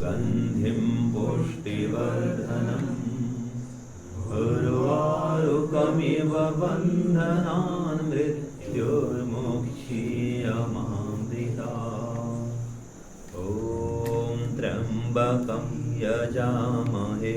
सुगन्धिं पुष्टिवर्धनम् उर्वारुकमिव बन्धनान् मृत्युर्मुक्षीयमामृतात्। ॐ त्र्यम्बकं यजामहे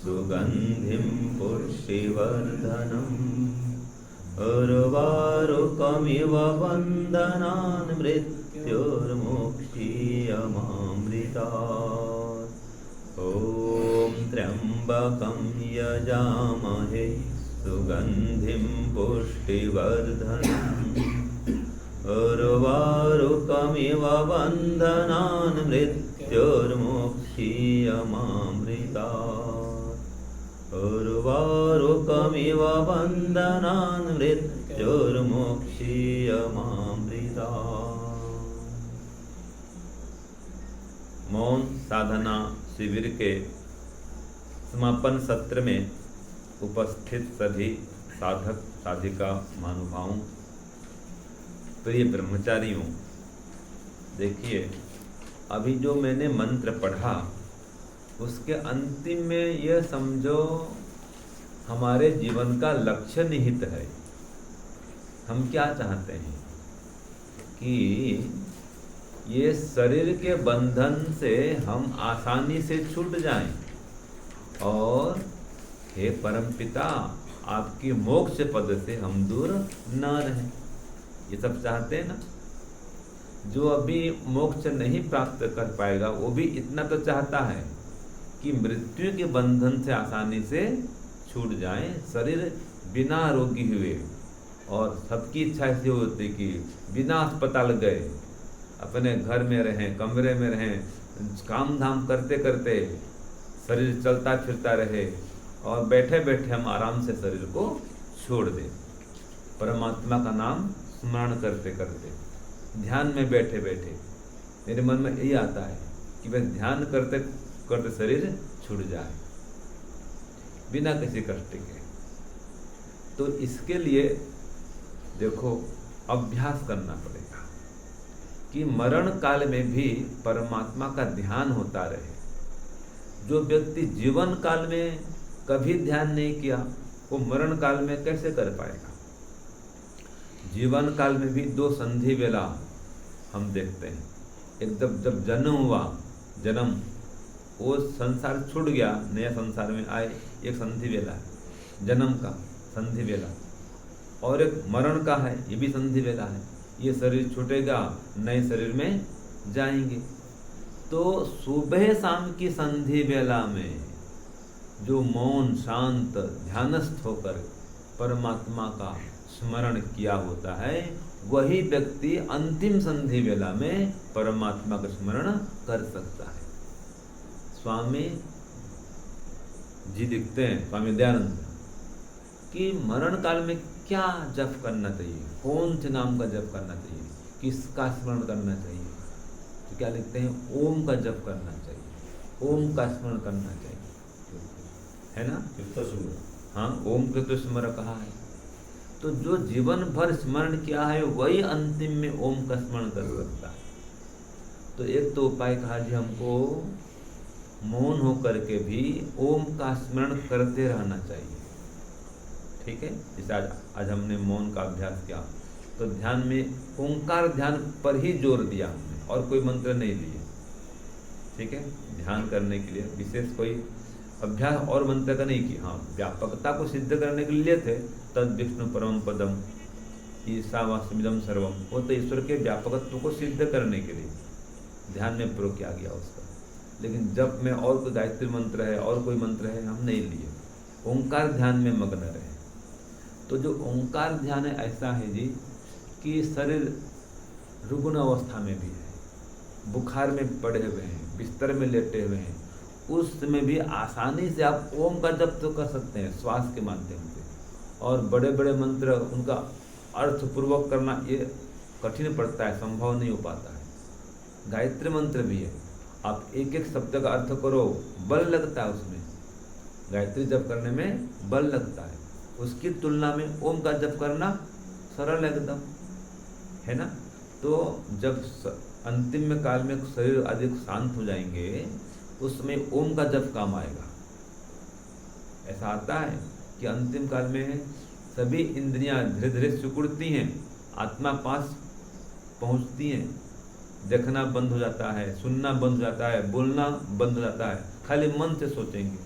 सुगन्धिं पुष्टिवर्धनम् उर्वारुकमिव बन्धनान् मृत्युर्मुक्षीयमामृतात्। ॐ त्र्यम्बकं यजामहे सुगन्धिं पुष्टिवर्धनम् उर्वारुकमिव बन्धनान् मृत्युर्मुक्षीयमामृतात्। उर्वारुकमिव बन्धनान् मृत्युर्मुक्षीयमामृतात्। मौन साधना शिविर के समापन सत्र में उपस्थित सभी साधक साधिका महानुभावों, प्रिय ब्रह्मचारियों, देखिए अभी जो मैंने मंत्र पढ़ा उसके अंतिम में यह समझो हमारे जीवन का लक्ष्य निहित है। हम क्या चाहते हैं कि ये शरीर के बंधन से हम आसानी से छूट जाएं और हे परमपिता आपकी मोक्ष पद से हम दूर न रहें। ये सब चाहते हैं ना। जो अभी मोक्ष नहीं प्राप्त कर पाएगा वो भी इतना तो चाहता है कि मृत्यु के बंधन से आसानी से छूट जाए, शरीर बिना रोगी हुए। और सबकी इच्छा ऐसी होती कि बिना अस्पताल गए अपने घर में रहें, कमरे में रहें, काम धाम करते करते शरीर चलता फिरता रहे और बैठे बैठे हम आराम से शरीर को छोड़ दें। परमात्मा का नाम स्मरण करते करते, ध्यान में बैठे बैठे मेरे मन में यही आता है कि बस ध्यान करते करते शरीर छूट जाए बिना किसी कष्ट के। तो इसके लिए देखो अभ्यास करना पड़ेगा कि मरण काल में भी परमात्मा का ध्यान होता रहे। जो व्यक्ति जीवन काल में कभी ध्यान नहीं किया वो मरण काल में कैसे कर पाएगा। जीवन काल में भी दो संधि वेला हम देखते हैं। एक जब जन्म हुआ, जन्म वो संसार छूट गया, नया संसार में आए, एक संधि वेला है जन्म का, संधि वेला। और एक मरण का है, ये भी संधि वेला है। ये शरीर छूटेगा, नए शरीर में जाएंगे। तो सुबह शाम की संधि वेला में जो मौन शांत ध्यानस्थ होकर परमात्मा का स्मरण किया होता है वही व्यक्ति अंतिम संधि वेला में परमात्मा का स्मरण कर सकता है। स्वामी जी लिखते हैं, स्वामी दयानंद, कि मरण काल में क्या जप करना चाहिए, कौन से नाम का जप करना चाहिए, किसका स्मरण करना चाहिए। तो क्या लिखते हैं, ओम का जप करना चाहिए, ओम का स्मरण करना चाहिए, है ना। हाँ, ओम के तो स्मरण कहा है। तो जो जीवन भर स्मरण किया है वही अंतिम में ओम का स्मरण कर सकता है। तो एक तो उपाय कहा जी हमको मौन होकर के भी ओम का स्मरण करते रहना चाहिए। ठीक है, जैसे आज हमने मौन का अभ्यास किया तो ध्यान में ओंकार ध्यान पर ही जोर दिया हमने और कोई मंत्र नहीं लिए। ठीक है, ध्यान करने के लिए विशेष कोई अभ्यास और मंत्र का नहीं किया। हाँ, व्यापकता को सिद्ध करने के लिए थे, तद विष्णु परम पदम ईशावास्मिदम सर्वम, वो तो ईश्वर के व्यापकत्व को सिद्ध करने के लिए ध्यान में प्रयोग किया गया उसका। लेकिन जब में और कोई गायत्री मंत्र है और कोई मंत्र है हम नहीं लिए, ओंकार ध्यान में मग्न रहे। तो जो ओंकार ध्यान है ऐसा है जी कि शरीर रुग्ण अवस्था में भी है, बुखार में पड़े हुए हैं, बिस्तर में लेटे हुए हैं, उस समय भी आसानी से आप ओम का जप तो कर सकते हैं श्वास के माध्यम से। और बड़े बड़े मंत्र उनका अर्थपूर्वक करना ये कठिन पड़ता है, संभव नहीं हो पाता है। गायत्री मंत्र भी है, आप एक एक शब्द का अर्थ करो, बल लगता है उसमें, गायत्री जप करने में बल लगता है। उसकी तुलना में ओम का जप करना सरल एकदम, है ना। तो जब अंतिम में काल में शरीर अधिक शांत हो जाएंगे उस समय ओम का जप काम आएगा। ऐसा आता है कि अंतिम काल में सभी इंद्रियां धीरे धीरे सिकुड़ती हैं, आत्मा पास पहुंचती हैं, देखना बंद हो जाता है, सुनना बंद हो जाता है, बोलना बंद हो जाता है, खाली मन से सोचेंगे।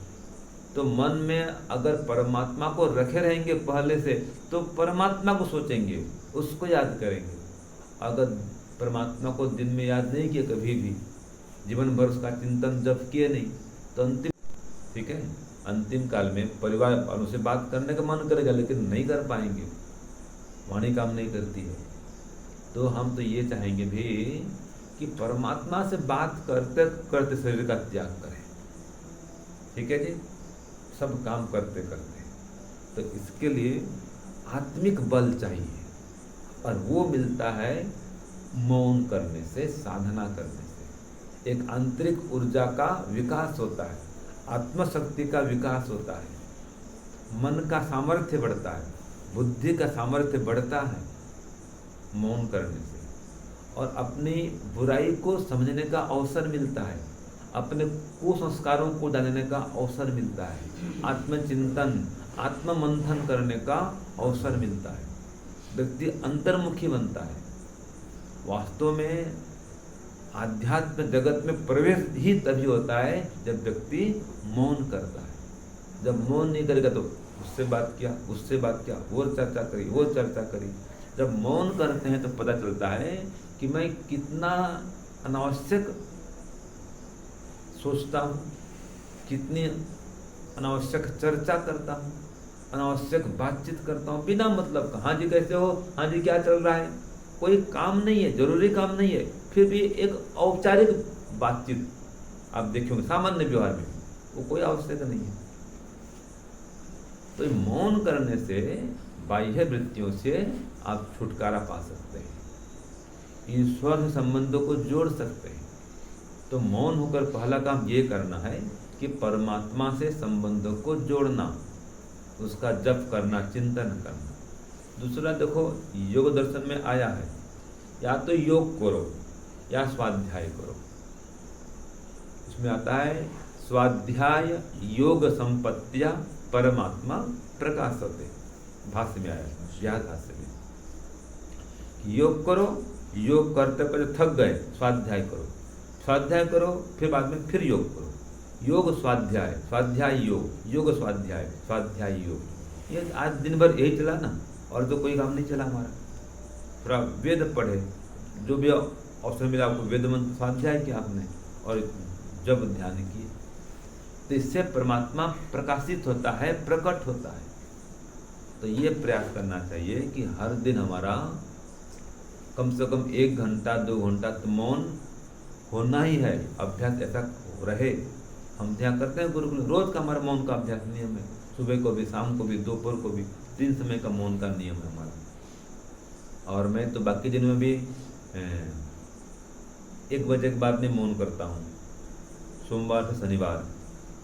तो मन में अगर परमात्मा को रखे रहेंगे पहले से, तो परमात्मा को सोचेंगे, उसको याद करेंगे। अगर परमात्मा को दिन में याद नहीं किए, कभी भी जीवन भर उसका चिंतन जब किए नहीं, तो अंतिम काल में परिवार वालों से बात करने का मन करेगा, लेकिन नहीं कर पाएंगे, वाणी काम नहीं करती है। तो हम तो ये चाहेंगे भी कि परमात्मा से बात करते करते शरीर का त्याग करें। ठीक है जी, सब काम करते करते। तो इसके लिए आत्मिक बल चाहिए, और वो मिलता है मौन करने से, साधना करने से। एक आंतरिक ऊर्जा का विकास होता है, आत्मशक्ति का विकास होता है, मन का सामर्थ्य बढ़ता है, बुद्धि का सामर्थ्य बढ़ता है मौन करने से। और अपनी बुराई को समझने का अवसर मिलता है, अपने कुसंस्कारों को डालने का अवसर मिलता है, आत्मचिंतन, आत्ममंथन करने का अवसर मिलता है, व्यक्ति अंतर्मुखी बनता है। वास्तव में आध्यात्म जगत में प्रवेश ही तभी होता है जब व्यक्ति मौन करता है। जब मौन नहीं करेगा तो उससे बात किया, उससे बात किया, वो चर्चा करी, वो चर्चा करी। जब मौन करते हैं तो पता चलता है कि मैं कितना अनावश्यक सोचता हूँ, कितनी अनावश्यक चर्चा करता हूँ, अनावश्यक बातचीत करता हूँ बिना मतलब का। हाँ जी कैसे हो, हाँ जी क्या चल रहा है, कोई काम नहीं है, जरूरी काम नहीं है, फिर भी एक औपचारिक बातचीत आप देखोगे सामान्य व्यवहार में, वो कोई आवश्यक नहीं है। तो मौन करने से, बाह्य वृत्तियों से आप छुटकारा पा सकते हैं, ईश्वर से संबंधों को जोड़ सकते हैं। तो मौन होकर पहला काम ये करना है कि परमात्मा से संबंधों को जोड़ना, उसका जप करना, चिंतन करना। दूसरा देखो, योग दर्शन में आया है या तो योग करो या स्वाध्याय करो। इसमें आता है स्वाध्याय योग संपत्तिया परमात्मा प्रकाशते, भाष्य में आया, व्यास भाष्य में। योग करो, योग करते करते थक गए, स्वाध्याय करो, स्वाध्याय करो, फिर बाद में फिर योग करो। योग स्वाध्याय, स्वाध्याय योग, योग स्वाध्याय, स्वाध्याय योग। ये आज दिन भर यही चला ना, और तो कोई काम नहीं चला हमारा। थोड़ा वेद पढ़े, जो भी अवसर मिला आपको, वेद मंत्र स्वाध्याय किया आपने और जब ध्यान किए, तो इससे परमात्मा प्रकाशित होता है, प्रकट होता है। तो ये प्रयास करना चाहिए कि हर दिन हमारा कम से कम 1 घंटा 2 घंटा तो मौन होना ही है, अभ्यास ऐसा रहे। हम ध्यान करते हैं गुरुकुल, रोज का हमारा मौन का अभ्यास नियम है, सुबह को भी, शाम को भी, दोपहर को भी, 3 समय का मौन का नियम है हमारा। और मैं तो बाकी दिनों में भी 1 बजे के बाद में मौन करता हूँ, सोमवार से शनिवार।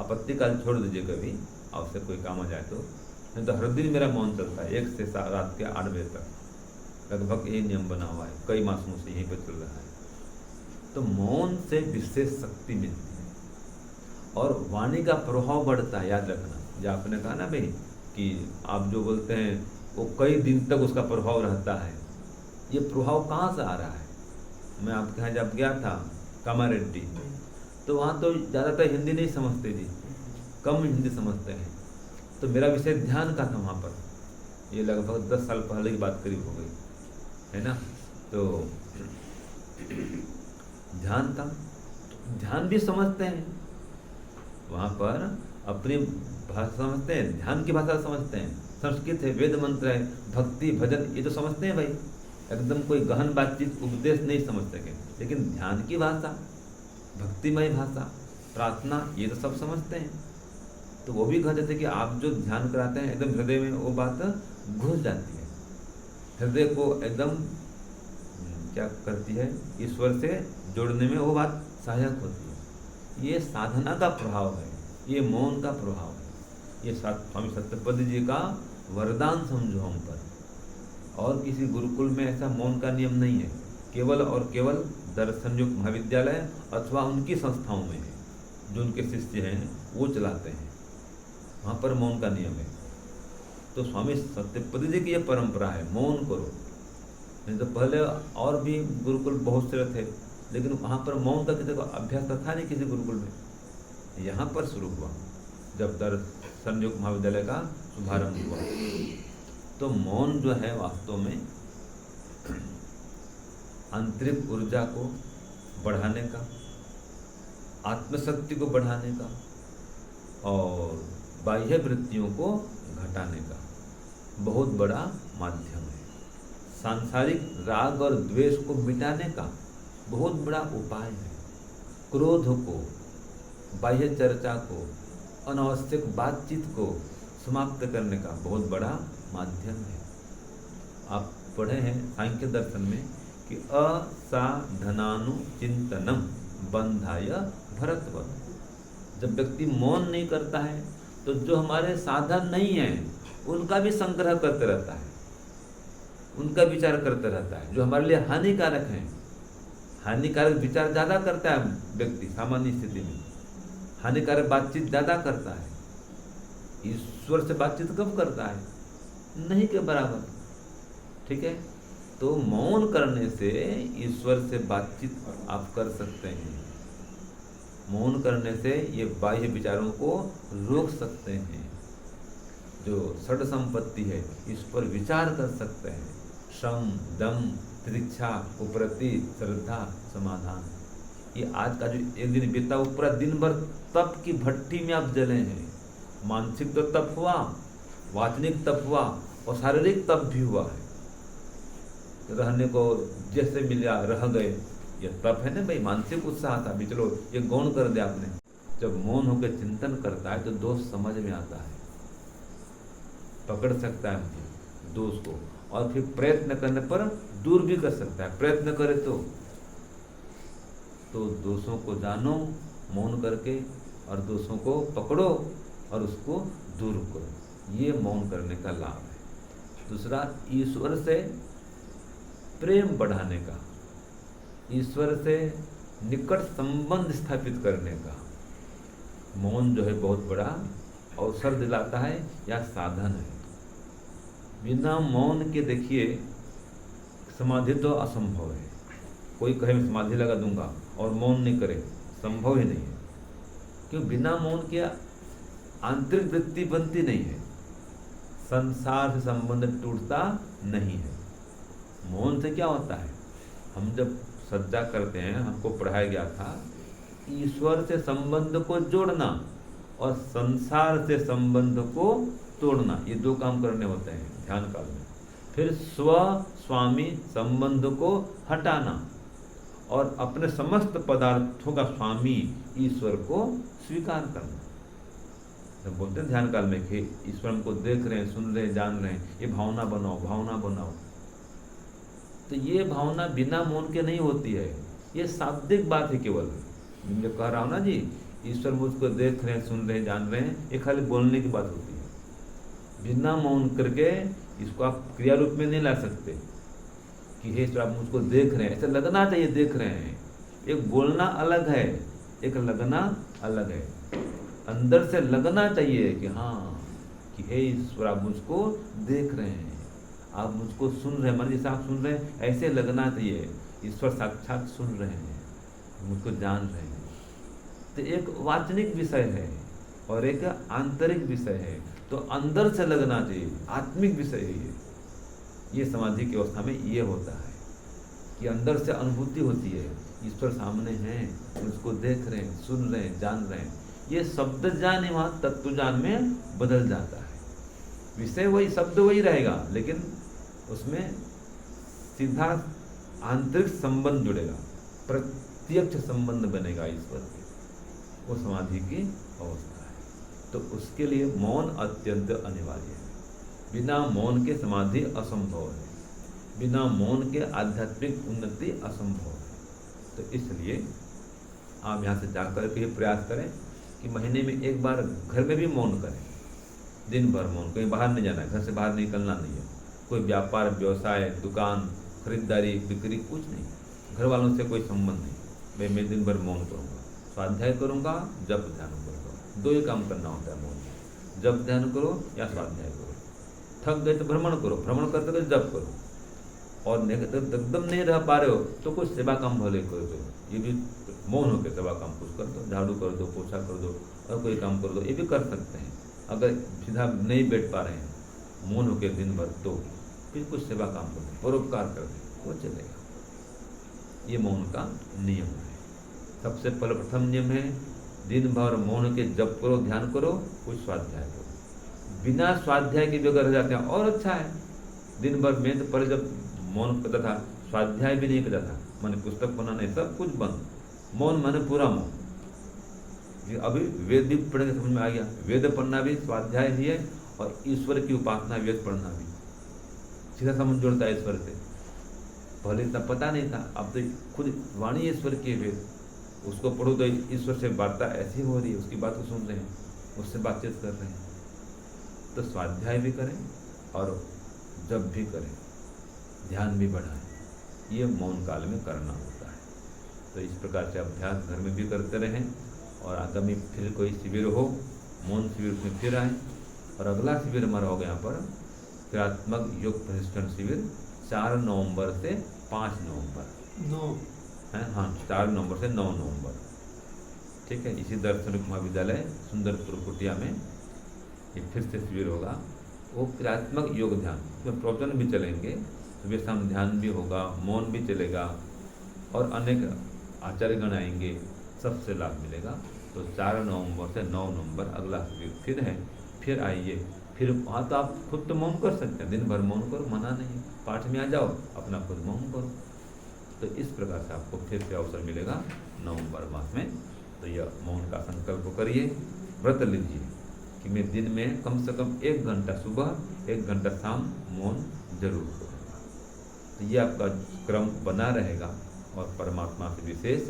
आपत्ति काल छोड़ दीजिए, कभी आपसे कोई काम आ जाए तो, नहीं तो हर दिन मेरा मौन चलता है 1 से रात के 8 बजे तक, लगभग यही नियम बना हुआ है, कई मासों से यहीं पर चल रहा है। तो मौन से विशेष शक्ति मिलती है और वाणी का प्रभाव बढ़ता है। याद रखना, जो आपने कहा ना भाई कि आप जो बोलते हैं वो कई दिन तक उसका प्रभाव रहता है। ये प्रभाव कहाँ से आ रहा है? मैं आपके यहाँ जब गया था कामारेड्डी, तो वहाँ तो ज़्यादातर हिंदी नहीं समझते जी, कम हिंदी समझते हैं। तो मेरा विषय ध्यान का था वहाँ पर, ये लगभग 10 साल पहले की बात करीब हो गई है ना। तो ध्यान था, ध्यान भी समझते हैं वहाँ पर, अपनी भाषा समझते हैं, ध्यान की भाषा समझते हैं, संस्कृत है, वेद मंत्र है, भक्ति भजन ये तो समझते हैं भाई, एकदम कोई गहन बातचीत उपदेश नहीं समझ सके, लेकिन ध्यान की भाषा, भक्तिमय भाषा, प्रार्थना ये तो सब समझते हैं। तो वो भी कहते थे कि आप जो ध्यान कराते हैं एकदम हृदय में वो बात घुस जाती है, हृदय को एकदम क्या करती है, ईश्वर से जोड़ने में वो बात सहायक होती है। ये साधना का प्रभाव है, ये मौन का प्रभाव है, ये स्वामी सत्यपति जी का वरदान समझो हम पर। और किसी गुरुकुल में ऐसा मौन का नियम नहीं है, केवल और केवल दर्शन युक्त महाविद्यालय अथवा उनकी संस्थाओं में है। जो उनके शिष्य हैं वो चलाते हैं, वहाँ पर मौन का नियम है। तो स्वामी सत्यपति जी की ये परंपरा है, मौन करो। नहीं तो पहले और भी गुरुकुल बहुत से थे, लेकिन वहाँ पर मौन का किसी को अभ्यास था नहीं किसी गुरुकुल में। यहाँ पर शुरू हुआ जब दर्शन योग महाविद्यालय का शुभारंभ हुआ। तो मौन जो है वास्तव में आंतरिक ऊर्जा को बढ़ाने का, आत्मशक्ति को बढ़ाने का और बाह्य वृत्तियों को घटाने का बहुत बड़ा माध्यम है। सांसारिक राग और द्वेष को मिटाने का बहुत बड़ा उपाय है। क्रोध को, बाह्य चर्चा को, अनावश्यक बातचीत को समाप्त करने का बहुत बड़ा माध्यम है। आप पढ़े हैं सांख्य दर्शन में कि असाधनानुचिंतनम बंधाय भरतवत्। जब व्यक्ति मौन नहीं करता है तो जो हमारे साधन नहीं है उनका भी संग्रह करते रहता है, उनका विचार करते रहता है। जो हमारे लिए हानिकारक हैं, हानिकारक विचार ज़्यादा करता है व्यक्ति सामान्य स्थिति में, हानिकारक बातचीत ज़्यादा करता है। ईश्वर से बातचीत कब करता है? नहीं के बराबर। ठीक है, तो मौन करने से ईश्वर से बातचीत आप कर सकते हैं। मौन करने से ये बाह्य विचारों को रोक सकते हैं। जो षड संपत्ति है इस पर विचार कर सकते हैं। श्रम, दम, तितिक्षा, उपरति, श्रद्धा, समाधान। ये आज का जो एक दिन बीता वो पूरा दिन भर तप की भट्टी में आप जले हैं। मानसिक तो तप हुआ, वाचनिक तप हुआ और शारीरिक तप भी हुआ है। रहने को जैसे मिला रह गए, ये तप है ना भाई। मानसिक उत्साह था भी, चलो ये गौण कर दिया आपने। जब मौन होकर चिंतन करता है तो दोष समझ में आता है, पकड़ सकता है दोष को और फिर प्रयत्न करने पर दूर भी कर सकता है। प्रयत्न करे तो दोषों को जानो मौन करके और दोषों को पकड़ो और उसको दूर करो। ये मौन करने का लाभ है। दूसरा, ईश्वर से प्रेम बढ़ाने का, ईश्वर से निकट संबंध स्थापित करने का मौन जो है बहुत बड़ा अवसर दिलाता है या साधन है। बिना मौन के देखिए समाधि तो असंभव है। कोई कहे मैं समाधि लगा दूंगा और मौन नहीं करे, संभव ही नहीं है। क्यों? बिना मौन के आंतरिक वृत्ति बनती नहीं है, संसार से संबंध टूटता नहीं है। मौन से क्या होता है? हम जब सज्जा करते हैं, हमको पढ़ाया गया था ईश्वर से संबंध को जोड़ना और संसार से संबंध को तोड़ना, ये दो काम करने होते हैं ध्यान काल में। फिर स्व स्वामी संबंध को हटाना और अपने समस्त पदार्थों का स्वामी ईश्वर को स्वीकार करना। जब बोलते हैं ध्यान काल में कि ईश्वर हमको देख रहे हैं, सुन रहे हैं, जान रहे हैं, ये भावना बनाओ, भावना बनाओ। तो ये भावना बिना मौन के नहीं होती है। ये शाब्दिक बात है केवल। मैं कह रहा हूँ ना जी, ईश्वर मुझको देख रहे हैं, सुन रहे हैं, जान रहे हैं, ये खाली बोलने की बात होती है। बिना मौन करके इसको आप क्रिया रूप में नहीं ला सकते कि हे ईश्वर आप मुझको देख रहे हैं। ऐसा लगना चाहिए देख रहे हैं। एक बोलना अलग है, एक लगना अलग है। अंदर से लगना चाहिए कि हाँ, कि हे ईश्वर आप मुझको देख रहे हैं, आप मुझको सुन रहे हैं। मान जैसे आप सुन रहे हैं, ऐसे लगना चाहिए ईश्वर साक्षात सुन रहे हैं, मुझको जान रहे हैं। तो एक वाचनिक विषय है और एक आंतरिक विषय है। तो अंदर से लगना चाहिए, आत्मिक विषय है ये समाधि की अवस्था में ये होता है कि अंदर से अनुभूति होती है, ईश्वर सामने हैं, मुझको देख रहे हैं, सुन रहे हैं, जान रहे हैं। ये शब्द ज्ञान वहाँ तत्व ज्ञान में बदल जाता है। विषय वही, शब्द वही रहेगा, लेकिन उसमें सीधा आंतरिक संबंध जुड़ेगा, प्रत्यक्ष संबंध बनेगा ईश्वर से। वो समाधि की अवस्था है। तो उसके लिए मौन अत्यंत अनिवार्य है। बिना मौन के समाधि असंभव है, बिना मौन के आध्यात्मिक उन्नति असंभव है। तो इसलिए आप यहाँ से जाकर के प्रयास करें कि महीने में एक बार घर में भी मौन करें, दिन भर मौन। कहीं बाहर नहीं जाना है, घर से बाहर निकलना नहीं है। कोई व्यापार, व्यवसाय, दुकान, खरीदारी, बिक्री, कुछ नहीं। घर वालों से कोई संबंध नहीं। मैं दिन भर मौन करूँगा, स्वाध्याय करूँगा, जप ध्यान करूँगा, दो ही काम करना होता है मौन में। जप ध्यान करो या स्वाध्याय करो। थक गए तो भ्रमण करो, भ्रमण करते करते जप करो। और एकदम नहीं रह पा रहे हो तो कुछ सेवा काम भले कर दो, ये भी मौन होकर सेवा काम कुछ कर दो, झाड़ू कर दो, पोछा कर दो और कोई काम कर दो, ये भी कर सकते हैं। अगर सीधा नहीं बैठ पा रहे हैं मौन होकर दिन भर, तो फिर कुछ सेवा काम कर दो, परोपकार कर दो, वो चलेगा। ये मौन का नियम है। सबसे प्रथम नियम है दिन भर मौन के जप करो, ध्यान करो, कुछ स्वाध्याय करो। बिना स्वाध्याय के भी अगर रह जाते हैं और अच्छा है। दिन भर में तो पहले जब मौन करता था, स्वाध्याय भी नहीं करता था, मैंने पुस्तक पढ़ना नहीं, सब कुछ बंद। मौन माने पूरा मौन। अभी वेद भी पढ़ के समझ में आ गया, वेद पढ़ना भी स्वाध्याय ही है और ईश्वर की उपासना वेद पढ़ना भी सीधा समझ जोड़ता है ईश्वर से। पहले इतना पता नहीं था, अब तो खुद वाणी ईश्वर की वेद, उसको पढ़ो तो ईश्वर से वार्ता ऐसी हो रही है, उसकी बात को सुन रहे हैं, उससे बातचीत कर रहे हैं। तो स्वाध्याय भी करें और जप भी करें, ध्यान भी बढ़ाएं, ये मौन काल में करना होता है। तो इस प्रकार से अभ्यास घर में भी करते रहें और आगामी फिर कोई शिविर हो, मौन शिविर में फिर आए। और अगला शिविर हमारा होगा यहाँ पर क्रियात्मक योग प्रशिक्षण शिविर 4 नवंबर से 5 नवंबर 9 है, हाँ 4 नवंबर से 9 नवंबर, ठीक है। इसी दर्शनिक महाविद्यालय सुंदरपुर कुटिया में ये फिर से शिविर होगा। वो क्रियात्मक योग ध्यान, उसमें प्रवचन भी चलेंगे, सुबह शाम ध्यान भी होगा, मौन भी चलेगा और अनेक आचार्यगण आएंगे, सबसे लाभ मिलेगा। तो 4 नवंबर से 9 नवंबर अगला शिविर फिर है, फिर आइए। फिर वहाँ तो आप खुद तो मौन कर सकते हैं, दिन भर मौन करो, मना नहीं, पाठ में आ जाओ, अपना खुद मौन करो। तो इस प्रकार से आपको फिर से अवसर मिलेगा नवंबर मास में। तो यह मौन का संकल्प करिए, व्रत लीजिए कि मैं दिन में कम से कम 1 घंटा सुबह, 1 घंटा शाम मौन जरूर करूँगा। तो ये आपका क्रम बना रहेगा और परमात्मा से विशेष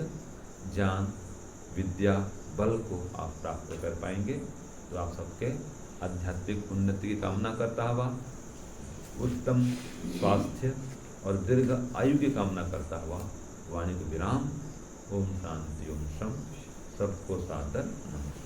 ज्ञान, विद्या, बल को आप प्राप्त कर पाएंगे। तो आप सबके आध्यात्मिक उन्नति की कामना करता हुआ, उत्तम स्वास्थ्य और दीर्घ आयु की कामना करता हुआ वाणी को विराम। ओम शांति, ओम शम। सबको सादर नमस्कार।